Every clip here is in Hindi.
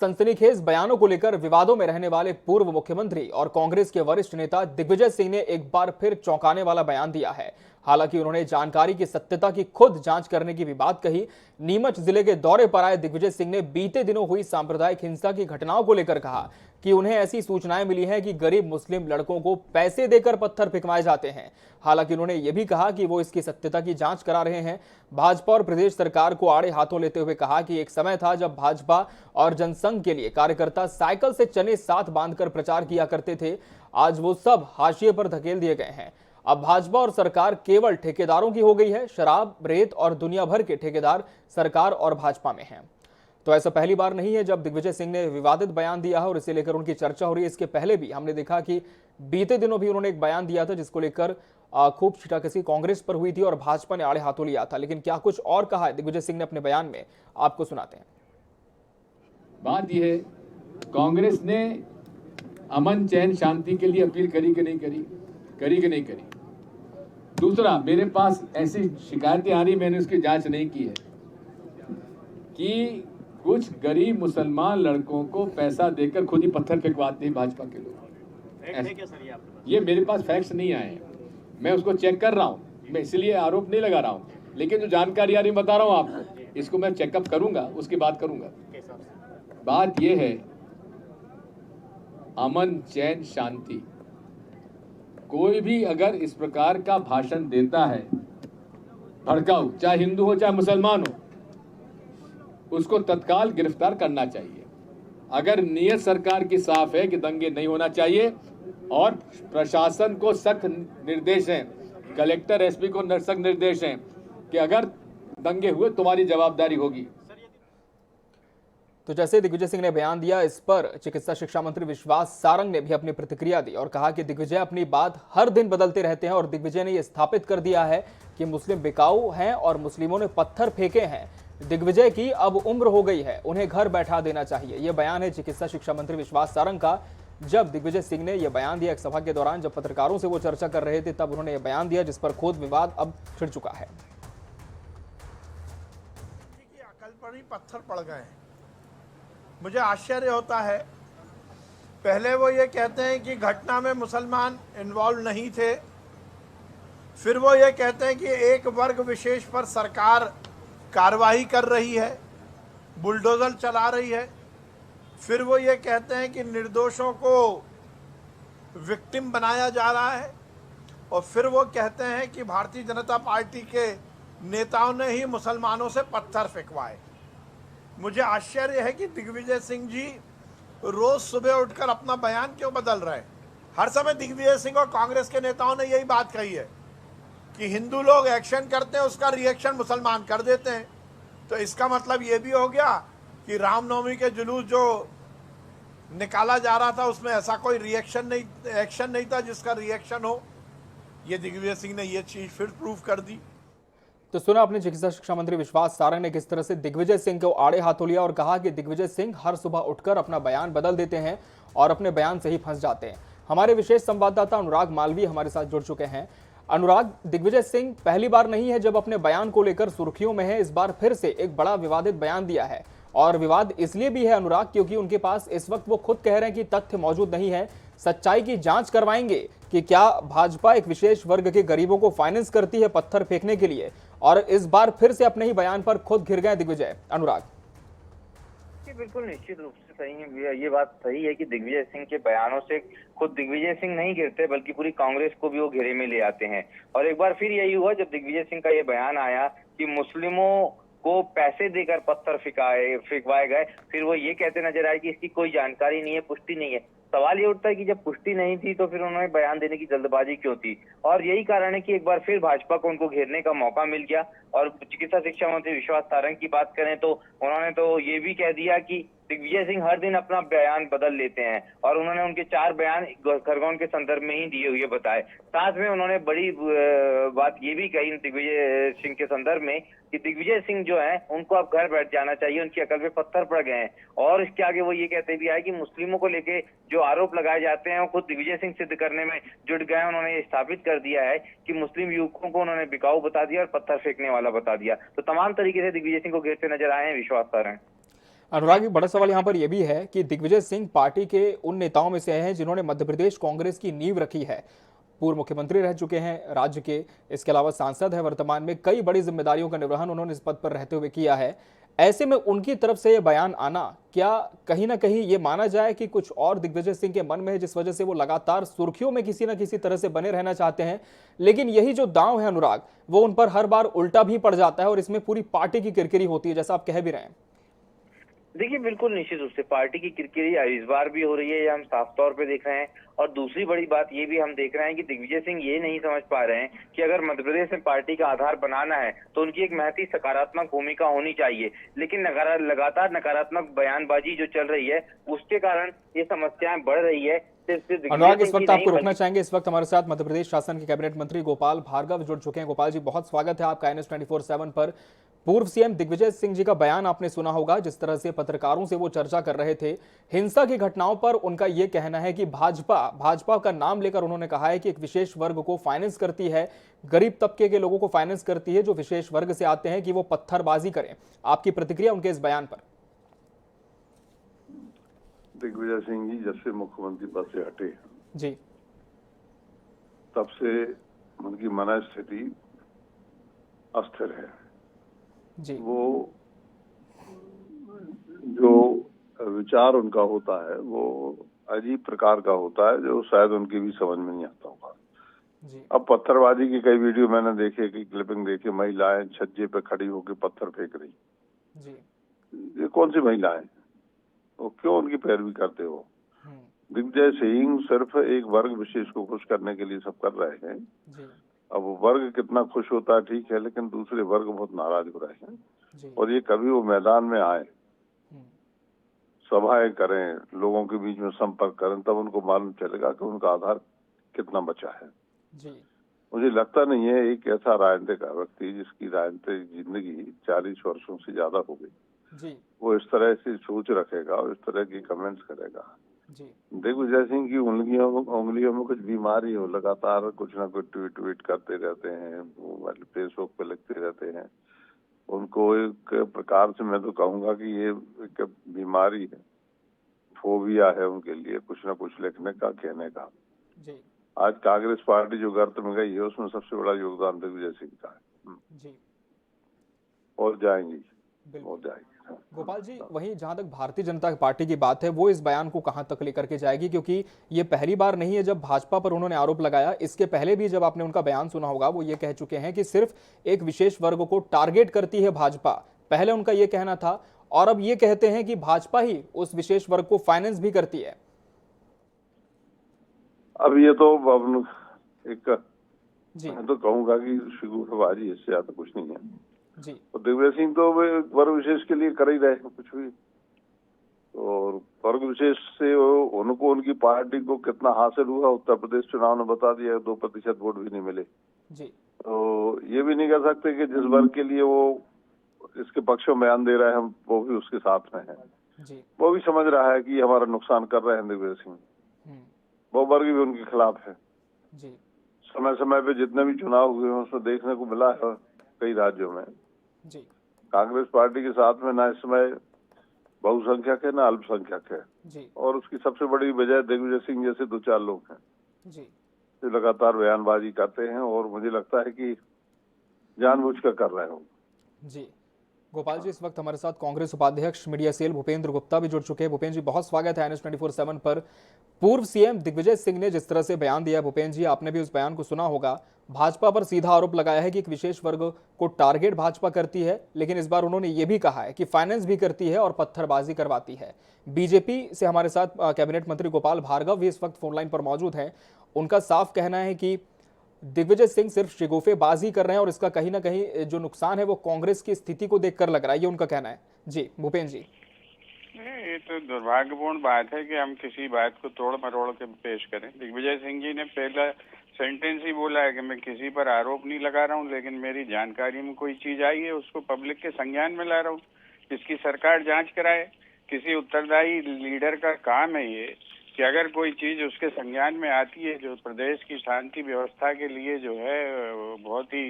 सनसनीखेज बयानों को लेकर विवादों में रहने वाले पूर्व मुख्यमंत्री और कांग्रेस के वरिष्ठ नेता दिग्विजय सिंह ने एक बार फिर चौंकाने वाला बयान दिया है। हालांकि उन्होंने जानकारी की सत्यता की खुद जांच करने की भी बात कही। नीमच जिले के दौरे पर आए दिग्विजय सिंह ने बीते दिनों हुई सांप्रदायिक हिंसा की घटनाओं को लेकर कहा कि उन्हें ऐसी सूचनाएं मिली हैं कि गरीब मुस्लिम लड़कों को पैसे देकर पत्थर फेंकवाए जाते हैं। हालांकि उन्होंने यह भी कहा कि वो इसकी सत्यता की जांच करा रहे हैं। भाजपा और प्रदेश सरकार को आड़े हाथों लेते हुए कहा कि एक समय था जब भाजपा और जनसंघ के लिए कार्यकर्ता साइकिल से चने साथ बांधकर प्रचार किया करते थे। आज वो सब हाशिए पर धकेल दिए गए हैं। अब भाजपा और सरकार केवल ठेकेदारों की हो गई है। शराब, रेत और दुनिया भर के ठेकेदार सरकार और भाजपा में हैं। तो ऐसा पहली बार नहीं है जब दिग्विजय सिंह ने विवादित बयान दिया है और इसे लेकर उनकी चर्चा हो रही है। इसके पहले भी हमने देखा कि बीते दिनों भी उन्होंने एक बयान दिया था जिसको लेकर खूब छीटाकशी कांग्रेस पर हुई थी और भाजपा ने आड़े हाथों लिया था। लेकिन क्या कुछ और कहा है दिग्विजय सिंह ने अपने बयान में, आपको सुनाते हैं। बात यह है, कांग्रेस ने अमन चैन शांति के लिए अपील करी कि नहीं करी, करी कि नहीं करी। दूसरा, मेरे पास ऐसी शिकायतें आ रही, मैंने उसकी जांच नहीं की है कि कुछ गरीब मुसलमान लड़कों को पैसा देकर खुद ही पत्थर फेंकवाते हैं भाजपा के लोग। ये मेरे पास फैक्ट्स नहीं आए हैं, मैं उसको चेक कर रहा हूँ, मैं इसलिए आरोप नहीं लगा रहा हूँ। लेकिन जो जानकारी आ रही बता रहा हूँ आपको, इसको मैं चेकअप करूंगा, उसकी बात करूंगा। बात यह है, अमन चैन शांति, कोई भी अगर इस प्रकार का भाषण देता है भड़काऊ, चाहे हिंदू हो चाहे मुसलमान हो, उसको तत्काल गिरफ्तार करना चाहिए। अगर नीयत सरकार की साफ है कि दंगे नहीं होना चाहिए और प्रशासन को सख्त निर्देश हैं, कलेक्टर एसपी को सख्त निर्देश हैं कि अगर दंगे हुए तुम्हारी जवाबदारी होगी। तो जैसे दिग्विजय सिंह ने बयान दिया, इस पर चिकित्सा शिक्षा मंत्री विश्वास सारंग ने भी अपनी प्रतिक्रिया दी और कहा कि दिग्विजय अपनी बात हर दिन बदलते रहते हैं और दिग्विजय ने यह स्थापित कर दिया है कि मुस्लिम बिकाऊ हैं और मुस्लिमों ने पत्थर फेंके हैं। दिग्विजय की अब उम्र हो गई है, उन्हें घर बैठा देना चाहिए। यह बयान है चिकित्सा शिक्षा मंत्री विश्वास सारंग का। जब दिग्विजय सिंह ने यह बयान दिया एक सभा के दौरान, जब पत्रकारों से वो चर्चा कर रहे थे, तब उन्होंने यह बयान दिया जिस पर खुद विवाद अब छिड़ चुका है। अकल पर ही पत्थर पड़ गए हैं। मुझे आश्चर्य होता है, पहले वो ये कहते हैं कि घटना में मुसलमान इन्वॉल्व नहीं थे, फिर वो ये कहते हैं कि एक वर्ग विशेष पर सरकार कार्रवाई कर रही है, बुलडोजर चला रही है, फिर वो ये कहते हैं कि निर्दोषों को विक्टिम बनाया जा रहा है, और फिर वो कहते हैं कि भारतीय जनता पार्टी के नेताओं ने ही मुसलमानों से पत्थर फेंकवाए। मुझे आश्चर्य है कि दिग्विजय सिंह जी रोज सुबह उठकर अपना बयान क्यों बदल रहे हैं। हर समय दिग्विजय सिंह और कांग्रेस के नेताओं ने यही बात कही है कि हिंदू लोग एक्शन करते हैं, उसका रिएक्शन मुसलमान कर देते हैं। तो इसका मतलब ये भी हो गया कि रामनवमी के जुलूस जो निकाला जा रहा था उसमें ऐसा कोई रिएक्शन नहीं, एक्शन नहीं था जिसका रिएक्शन हो। ये दिग्विजय सिंह ने ये चीज फिर प्रूव कर दी। तो सुना अपने चिकित्सा शिक्षा मंत्री विश्वास सारंग ने किस तरह से दिग्विजय सिंह को आड़े हाथों लिया और कहा कि दिग्विजय सिंह हर सुबह उठकर अपना बयान बदल देते हैं और अपने बयान से ही फंस जाते हैं। हमारे विशेष संवाददाता अनुराग मालवीय हमारे साथ जुड़ चुके हैं। अनुराग, दिग्विजय सिंह पहली बार नहीं है जब अपने बयान को लेकर सुर्खियों में है। इस बार फिर से एक बड़ा विवादित बयान दिया है और विवाद इसलिए भी है अनुराग क्योंकि उनके पास इस वक्त वो खुद कह रहे हैं कि तथ्य मौजूद नहीं है। सच्चाई की जांच करवाएंगे कि क्या भाजपा एक विशेष वर्ग के गरीबों को फाइनेंस करती है पत्थर फेंकने के लिए, और इस बार फिर से अपने ही बयान पर खुद घिर गए दिग्विजय। अनुराग, बिल्कुल निश्चित रूप से सही है, ये बात सही है कि दिग्विजय सिंह के बयानों से खुद दिग्विजय सिंह नहीं गिरते बल्कि पूरी कांग्रेस को भी वो घेरे में ले आते हैं। और एक बार फिर यही हुआ जब दिग्विजय सिंह का ये बयान आया कि मुस्लिमों को पैसे देकर पत्थर फेंकवाए गए, फिर वो ये कहते नजर आए कि इसकी कोई जानकारी नहीं है, पुष्टि नहीं है। सवाल ये उठता है कि जब पुष्टि नहीं थी तो फिर उन्होंने बयान देने की जल्दबाजी क्यों थी। और यही कारण है कि एक बार फिर भाजपा को उनको घेरने का मौका मिल गया। और चिकित्सा शिक्षा मंत्री विश्वास सारंग की बात करें तो उन्होंने तो ये भी कह दिया कि दिग्विजय सिंह हर दिन अपना बयान बदल लेते हैं, और उन्होंने उनके 4 बयान खरगोन के संदर्भ में ही दिए हुए बताए। साथ में उन्होंने बड़ी बात ये भी कही दिग्विजय सिंह के संदर्भ में कि दिग्विजय सिंह जो है उनको अब घर बैठ जाना चाहिए, उनकी अकल पे पत्थर पड़ गए हैं। और इसके आगे वो ये कहते भी आए कि मुस्लिमों को लेके जो आरोप लगाए जाते हैं वो खुद दिग्विजय सिंह सिद्ध करने में जुट गए। उन्होंने ये स्थापित कर दिया है कि मुस्लिम युवकों को उन्होंने बिकाऊ बता दिया और पत्थर फेंकने वाला बता दिया। तो तमाम तरीके से दिग्विजय सिंह को घेरते नजर आए हैं विश्वास सारंग। अनुराग, एक बड़ा सवाल यहाँ पर यह भी है कि दिग्विजय सिंह पार्टी के उन नेताओं में से हैं जिन्होंने मध्य प्रदेश कांग्रेस की नींव रखी है। पूर्व मुख्यमंत्री रह चुके हैं राज्य के, इसके अलावा सांसद है, वर्तमान में कई बड़ी जिम्मेदारियों का निर्वहन उन्होंने इस पद पर रहते हुए किया है। ऐसे में उनकी तरफ से यह बयान आना, क्या कहीं ना कहीं ये माना जाए कि कुछ और दिग्विजय सिंह के मन में है, जिस वजह से वो लगातार सुर्खियों में किसी ना किसी तरह से बने रहना चाहते हैं, लेकिन यही जो दांव है अनुराग, वो उन पर हर बार उल्टा भी पड़ जाता है और इसमें पूरी पार्टी की किरकिरी होती है, जैसा आप कह भी रहे हैं। देखिए, बिल्कुल निश्चित रूप से पार्टी की किरकिरी इस बार भी हो रही है, ये हम साफ तौर पे देख रहे हैं। और दूसरी बड़ी बात ये भी हम देख रहे हैं कि दिग्विजय सिंह ये नहीं समझ पा रहे हैं कि अगर मध्य प्रदेश में पार्टी का आधार बनाना है तो उनकी एक महती सकारात्मक भूमिका होनी चाहिए, लेकिन लगातार नकारात्मक बयानबाजी जो चल रही है उसके कारण ये समस्याएं बढ़ रही है। अनुराग, इस वक्त आपको रोकना चाहेंगे। इस वक्त हमारे साथ मध्य प्रदेश शासन के कैबिनेट मंत्री गोपाल भार्गव जुड़ चुके हैं। गोपाल जी, बहुत स्वागत है आपका NS24/7 पर। पूर्व सीएम दिग्विजय सिंह जी का बयान आपने सुना होगा, जिस तरह से पत्रकारों से वो चर्चा कर रहे थे हिंसा की घटनाओं पर। उनका ये कहना है कि भाजपा का नाम लेकर उन्होंने कहा है कि एक विशेष वर्ग को फाइनेंस करती है, गरीब तबके के लोगों को फाइनेंस करती है, जो विशेष वर्ग से आते हैं, कि वो पत्थरबाजी करें। आपकी प्रतिक्रिया उनके इस बयान पर? दिग्विजय सिंह जी जब से मुख्यमंत्री पद से हटे जी, तब से उनकी मनस्थिति अस्थिर है जी। वो जो विचार उनका होता है वो अजीब प्रकार का होता है, जो शायद उनकी भी समझ में नहीं आता होगा जी। अब पत्थरबाजी की कई वीडियो मैंने देखे, की क्लिपिंग देखे, महिलाएं छज्जे पे खड़ी होकर पत्थर फेंक रही जी। ये कौन सी महिलाएं? वो क्यों उनकी पैरवी करते हो? दिग्विजय सिंह सिर्फ एक वर्ग विशेष को खुश करने के लिए सब कर रहे हैं जी। अब वो वर्ग कितना खुश होता है ठीक है, लेकिन दूसरे वर्ग बहुत नाराज हो रहे हैं जी। और ये कभी वो मैदान में आए, सभाएं करें, लोगों के बीच में संपर्क करें, तब उनको मालूम चलेगा कि उनका आधार कितना बचा है जी। मुझे लगता नहीं है एक ऐसा राजनीतिक व्यक्ति जिसकी राजनीतिक जिंदगी 40 वर्षों से ज्यादा हो गई जी। वो इस तरह से सोच रखेगा और इस तरह की कमेंट्स करेगा। जी। दिग्विजय सिंह की उंगलियों में कुछ बीमारी हो, लगातार कुछ ना कुछ ट्वीट करते रहते हैं, फेसबुक पे लिखते रहते हैं। उनको एक प्रकार से मैं तो कहूंगा कि ये एक बीमारी है, फोबिया है उनके लिए, कुछ ना कुछ लिखने का, कहने का। जी। आज कांग्रेस पार्टी जो गर्त में गई है उसमें सबसे बड़ा योगदान दिग्विजय सिंह का है। जी। और जाएंगी, बिल्कुल। और जाएंगी। गोपाल जी, वहीं जहां तक भारतीय जनता पार्टी की बात है, वो इस बयान को कहां तक लेकर के जाएगी? क्योंकि ये पहली बार नहीं है जब भाजपा पर उन्होंने आरोप लगाया। इसके पहले भी जब आपने उनका बयान सुना होगा, वो ये कह चुके हैं कि सिर्फ एक विशेष वर्ग को टारगेट करती है भाजपा। पहले उनका ये कहना था, और अब ये कहते हैं कि भाजपा ही उस विशेष वर्ग को फाइनेंस भी करती है। अब ये तो एक जी। मैं तो कहूंगा कि शिगुफबाजी, इससे ज्यादा कुछ नहीं है जी। तो दिग्विजय सिंह तो वर्ग विशेष के लिए कर ही रहे हैं कुछ भी, और वर्ग विशेष से उनको उनकी पार्टी को कितना हासिल हुआ उत्तर प्रदेश चुनाव ने बता दिया, 2% वोट भी नहीं मिले। जी। तो ये भी नहीं कह सकते कि जिस वर्ग के लिए वो इसके पक्ष में बयान दे रहे हैं हम वो भी उसके साथ में है। जी। वो भी समझ रहा है कि हमारा नुकसान कर रहे हैं दिग्विजय सिंह, वो वर्ग भी उनके खिलाफ है। जी। समय समय पे जितने भी चुनाव हुए हैं उसमें देखने को मिला है कई राज्यों में जी। कांग्रेस पार्टी के साथ में ना इस समय बहुसंख्यक है ना अल्पसंख्यक है जी। और उसकी सबसे बड़ी वजह दिग्विजय सिंह जैसे 2-4 लोग हैं जी। जो लगातार बयानबाजी करते हैं और मुझे लगता है कि जानबूझकर कर रहे होंगे। जी। गोपाल जी, इस वक्त हमारे साथ कांग्रेस उपाध्यक्ष मीडिया सेल भूपेंद्र गुप्ता भी जुड़ चुके हैं। भूपेंद्र जी, बहुत स्वागत है NS24/7 पर। पूर्व सीएम दिग्विजय सिंह ने जिस तरह से बयान दिया, भूपेंद्र जी आपने भी उस बयान को सुना होगा, भाजपा पर सीधा आरोप लगाया है कि एक विशेष वर्ग को टारगेट भाजपा करती है, लेकिन इस बार उन्होंने ये भी कहा है कि फाइनेंस भी करती है और पत्थरबाजी करवाती है। बीजेपी से हमारे साथ कैबिनेट मंत्री गोपाल भार्गव भी इस वक्त फोनलाइन पर मौजूद हैं। उनका साफ कहना है कि दिग्विजय सिंह सिर्फ शिगुफेबाजी कर रहे हैं और इसका कहीं ना कहीं जो नुकसान है वो कांग्रेस की स्थिति को देखकर लग रहा है, ये उनका कहना है। जी भूपेंद्र जी। ये तो दुर्भाग्यपूर्ण बात है कि हम किसी बात को तोड़ मरोड़ के पेश करें। दिग्विजय सिंह जी ने पहला सेंटेंस ही बोला है कि मैं किसी पर आरोप नहीं लगा रहा हूँ, लेकिन मेरी जानकारी में कोई चीज आई है उसको पब्लिक के संज्ञान में ला रहा हूँ। इसकी सरकार जांच कराए। किसी उत्तरदायी लीडर का काम है ये कि अगर कोई चीज उसके संज्ञान में आती है जो प्रदेश की शांति व्यवस्था के लिए जो है बहुत ही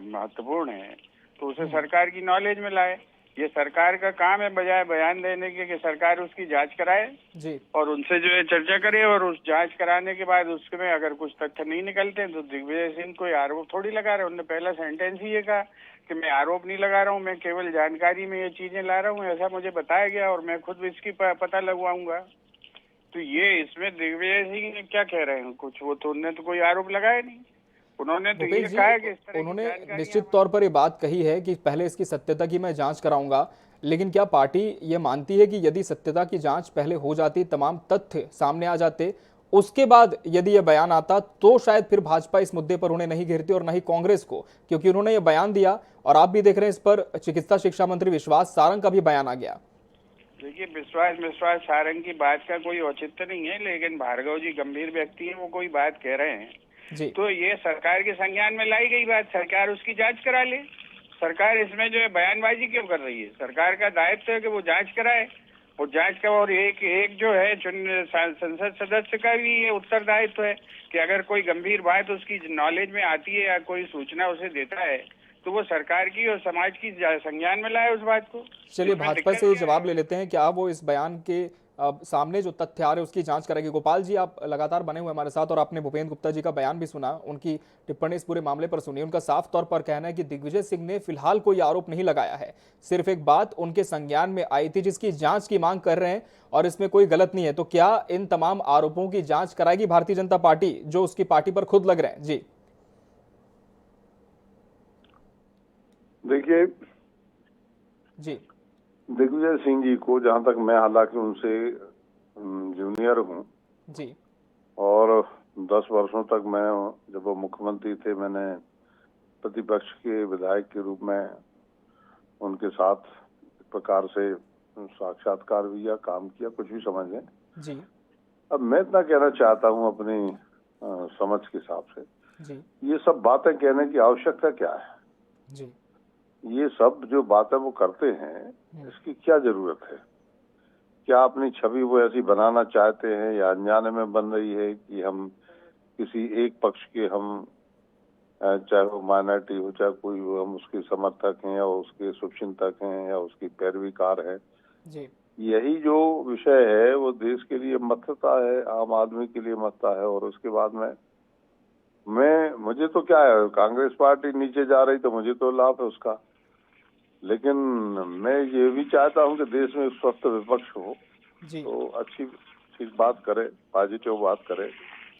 महत्वपूर्ण है, तो उसे सरकार की नॉलेज में लाए। ये सरकार का काम है बजाय बयान देने के कि सरकार उसकी जांच कराए जी और उनसे जो है चर्चा करे, और उस जांच कराने के बाद उसमें अगर कुछ तथ्य नहीं निकलते तो दिग्विजय सिंह कोई आरोप थोड़ी लगा रहे। उन्होंने पहला सेंटेंस ही ये कहा कि मैं आरोप नहीं लगा रहा हूँ, मैं केवल जानकारी में ये चीजें ला रहा हूँ, ऐसा मुझे बताया गया और मैं खुद इसकी पता लगवाऊंगा। तो ये इसमें दिग्विजय सिंह क्या कह रहे हैं कुछ, वो तो उन्होंने तो कोई आरोप लगाया नहीं। उन्होंने तो ये भूपेश जी, कहा है कि इस तरह की उन्होंने जानकारियां निश्चित तौर पर ये बात कही है कि पहले इसकी सत्यता की मैं जांच कराऊंगा, लेकिन क्या पार्टी ये मानती है कि यदि सत्यता की जांच पहले हो जाती, तमाम तथ्य सामने आ जाते, उसके बाद यदि ये बयान आता, तो शायद फिर भाजपा इस मुद्दे पर उन्हें नहीं घेरती और न ही कांग्रेस को, क्योंकि उन्होंने ये बयान दिया और आप भी देख रहे हैं इस पर चिकित्सा शिक्षा मंत्री विश्वास सारंग का भी बयान आ गया। देखिए, विश्वास सारंग की बात का कोई औचित्य नहीं है, लेकिन भार्गव जी गंभीर व्यक्ति हैं, वो कोई बात कह रहे हैं जी तो ये सरकार के संज्ञान में लाई गई बात, सरकार उसकी जांच करा ले। सरकार इसमें जो है बयानबाजी क्यों कर रही है? सरकार का दायित्व है कि वो जांच कराए, और जांच का, और एक जो है संसद सदस्य का भी ये उत्तरदायित्व है कि अगर कोई गंभीर बात उसकी नॉलेज में आती है या कोई सूचना उसे देता है तो वो सरकार की और समाज की संज्ञान में लाए उस बात को। चलिए भाजपा से जवाब ले लेते हैं, क्या वो इस बयान के सामने जो तथ्य आ रहे हैं उसकी जांच करेगी? गोपाल जी, आप लगातार बने हुए हमारे साथ और आपने भूपेंद्र गुप्ता जी का बयान भी सुना, उनकी टिप्पणी इस पूरे मामले पर सुनी। उनका साफ तौर पर कहना है कि दिग्विजय सिंह ने फिलहाल कोई आरोप नहीं लगाया है, सिर्फ एक बात उनके संज्ञान में आई थी जिसकी जांच की मांग कर रहे हैं और इसमें कोई गलत नहीं है। तो क्या इन तमाम आरोपों की जांच कराएगी भारतीय जनता पार्टी जो उसकी पार्टी पर खुद लग रहे हैं? जी देखिए, जी दिग्विजय सिंह जी को जहां तक, मैं हालांकि उनसे जूनियर हूं जी और 10 वर्षों तक मैं, जब वो मुख्यमंत्री थे, मैंने प्रतिपक्ष के विधायक के रूप में उनके साथ एक प्रकार से साक्षात्कार भी किया, काम किया, कुछ भी समझ लें। जी अब मैं इतना कहना चाहता हूं अपनी समझ के हिसाब से, जी ये सब बातें कहने की आवश्यकता क्या है? जी ये सब जो बातें वो करते हैं, इसकी क्या जरूरत है? क्या अपनी छवि वो ऐसी बनाना चाहते हैं या अनजाने में बन रही है कि हम किसी एक पक्ष के, हम चाहे वो माइनॉरिटी हो चाहे कोई हो, हम उसके समर्थक हैं या उसके शुभचिंतक हैं या उसकी पैरवीकार है? जी यही जो विषय है वो देश के लिए महत्ता है, आम आदमी के लिए महत्ता है। और उसके बाद में मुझे तो क्या है, कांग्रेस पार्टी नीचे जा रही तो मुझे तो लाभ है उसका, लेकिन मैं ये भी चाहता हूं कि देश में स्वस्थ विपक्ष हो जी तो अच्छी ठीक बात करे, पॉजिटिव बात करे।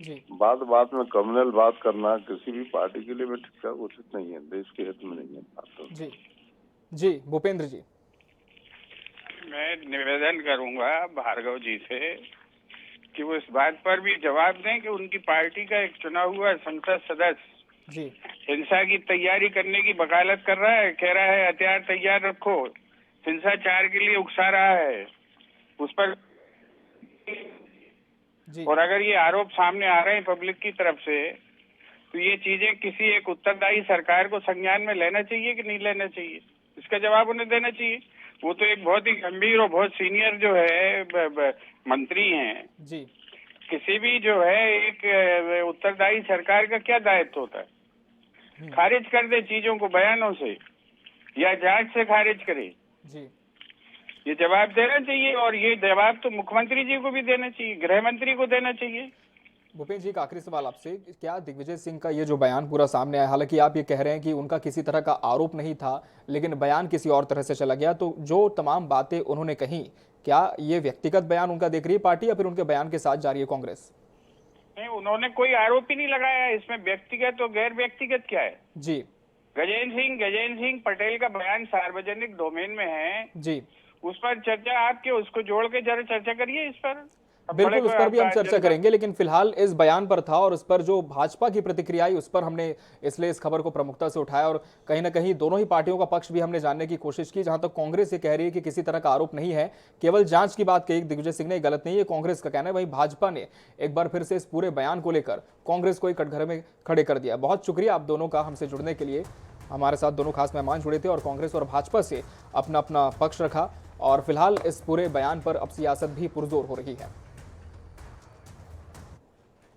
जी बात में कम्युनल बात करना किसी भी पार्टी के लिए भी ठीक है, उचित नहीं है, देश के हित में नहीं है बात तो। जी जी भूपेंद्र जी, मैं निवेदन करूंगा भार्गव जी से कि वो इस बात पर भी जवाब दें कि उनकी पार्टी का एक चुना हुआ संसद सदस्य जी हिंसा की तैयारी करने की वकालत कर रहा है, कह रहा है हथियार तैयार रखो, हिंसाचार के लिए उकसा रहा है उस पर। जी और अगर ये आरोप सामने आ रहे हैं पब्लिक की तरफ से तो ये चीजें किसी एक उत्तरदायी सरकार को संज्ञान में लेना चाहिए कि नहीं लेना चाहिए, इसका जवाब उन्हें देना चाहिए। वो तो एक बहुत ही गंभीर और बहुत सीनियर जो है मंत्री हैं। जी किसी भी जो है एक उत्तरदायी सरकार का क्या दायित्व होता है? खारिज कर दे चीजों को बयानों से या जांच से खारिज करे, जी ये जवाब देना चाहिए। और ये जवाब तो मुख्यमंत्री जी को भी देना चाहिए, गृह मंत्री को देना चाहिए। भूपेंद्र जी, एक आखिरी सवाल आपसे, क्या दिग्विजय सिंह का ये जो बयान पूरा सामने आया, हालांकि आप ये कह रहे हैं कि उनका किसी तरह का आरोप नहीं था लेकिन बयान किसी और तरह से चला गया, तो जो तमाम बातें उन्होंने कही, क्या ये व्यक्तिगत बयान उनका देख रही है पार्टी या फिर उनके बयान के साथ जा रही है कांग्रेस? नहीं, उन्होंने कोई आरोप ही नहीं लगाया, इसमें व्यक्तिगत और गैर व्यक्तिगत क्या है? जी गजेंद्र सिंह पटेल का बयान सार्वजनिक डोमेन में है जी, उस पर चर्चा आपके, उसको जोड़ के जरा चर्चा करिए इस पर। बिल्कुल, उस पर भी हम चर्चा करेंगे, लेकिन फिलहाल इस बयान पर था और उस पर जो भाजपा की प्रतिक्रिया आई उस पर हमने इसलिए इस खबर को प्रमुखता से उठाया और कहीं ना कहीं दोनों ही पार्टियों का पक्ष भी हमने जानने की कोशिश की। जहां तक कांग्रेस ये कह रही है कि किसी तरह का आरोप नहीं है, केवल जांच की बात कही दिग्विजय सिंह ने, गलत नहीं है, कांग्रेस का कहना है। वहीं भाजपा ने एक बार फिर से इस पूरे बयान को लेकर कांग्रेस को एक कटघरे में खड़े कर दिया। बहुत शुक्रिया आप दोनों का हमसे जुड़ने के लिए। हमारे साथ दोनों खास मेहमान जुड़े थे और कांग्रेस और भाजपा से अपना अपना पक्ष रखा और फिलहाल इस पूरे बयान पर अब सियासत भी पुरजोर हो रही है।